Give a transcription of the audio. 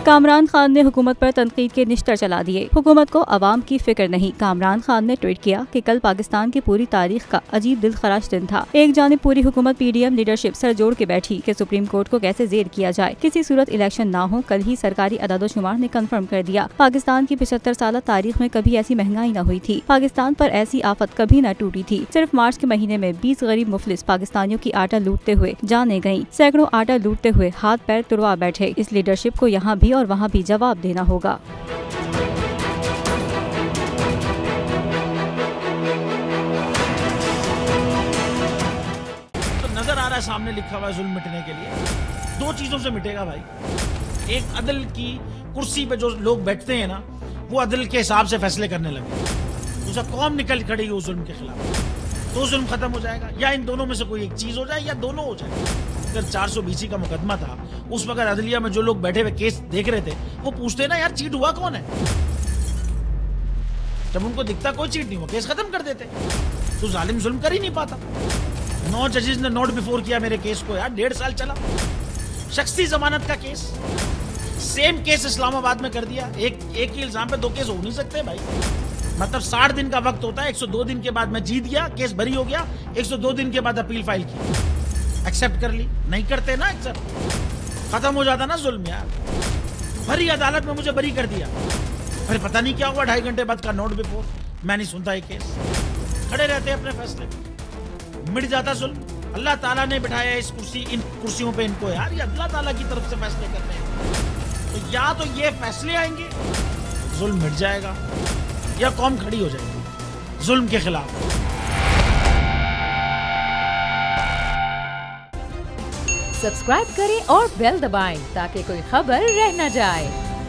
कामरान खान ने हुकूमत पर तनकीद के निश्तर चला दिए। हुकूमत को अवाम की फिक्र नहीं। कामरान खान ने ट्वीट किया कि कल पाकिस्तान की पूरी तारीख का अजीब दिलखराश दिन था। एक जानिब पूरी हुकूमत पीडीएम लीडरशिप सर जोड़ के बैठी कि सुप्रीम कोर्ट को कैसे जेर किया जाए, किसी सूरत इलेक्शन ना हो। कल ही सरकारी अदादोशुमार ने कंफर्म कर दिया, पाकिस्तान की 75 साल तारीख में कभी ऐसी महंगाई न हुई थी, पाकिस्तान पर ऐसी आफत कभी न टूटी थी। सिर्फ मार्च के महीने में 20 गरीब मुफलिस पाकिस्तानियों की आटा लूटते हुए जाने गयी। सैकड़ों आटा लूटते हुए हाथ पैर तुड़वा बैठे। इस लीडरशिप को यहाँ भी और वहाँ भी जवाब देना होगा। तो नजर आ रहा है सामने लिखा हुआ है जुल्म मिटने के लिए दो चीजों से मिटेगा भाई। एक, अदल की कुर्सी पे जो लोग बैठते हैं ना, वो अदल के हिसाब से फैसले करने लगे। दूसरा, कौम निकल खड़ी है उस जुल्म के खिलाफ, तो जुल्म खत्म हो जाएगा। या इन दोनों में से कोई एक चीज हो जाए या दोनों हो जाए। अगर 420 का मुकदमा था, उस वक्त अदलिया में जो लोग बैठे हुए केस देख रहे थे, वो पूछते ना यार चीट हुआ कौन है। जब उनको दिखता कोई चीट नहीं हुआ, केस खत्म कर देते। तो जालिम जुल्म कर ही नहीं पाता। 9 जजेस ने नोट बिफोर किया मेरे केस को यार, 1.5 साल चला। शख्सी जमानत का केस, सेम केस इस्लामाबाद में कर दिया। एक ही इल्जाम पे 2 केस हो नहीं सकते भाई। मतलब 60 दिन का वक्त होता है। 102 दिन के बाद मैं जीत गया, केस बरी हो गया। 102 दिन के बाद अपील फाइल की, एक्सेप्ट कर ली। नहीं करते ना एक्सेप्ट, खत्म हो जाता ना जुल्म यार। भरी अदालत में मुझे बरी कर दिया, फिर पता नहीं क्या हुआ 2.5 घंटे बाद का नोट बिफोर। मैं नहीं सुनता ये केस, खड़े रहते अपने फैसले पे, मिट जाता जुल्म। अल्लाह ताला ने बिठाया इस कुर्सी, इन कुर्सियों पे इनको यार, ये अल्लाह ताला की तरफ से फैसले करने हैं। तो या तो ये फैसले आएंगे, जुल्म मिट जाएगा, या कौम खड़ी हो जाएगी जुल्म के खिलाफ। सब्सक्राइब करें और बेल दबाएं ताकि कोई खबर रह न जाए।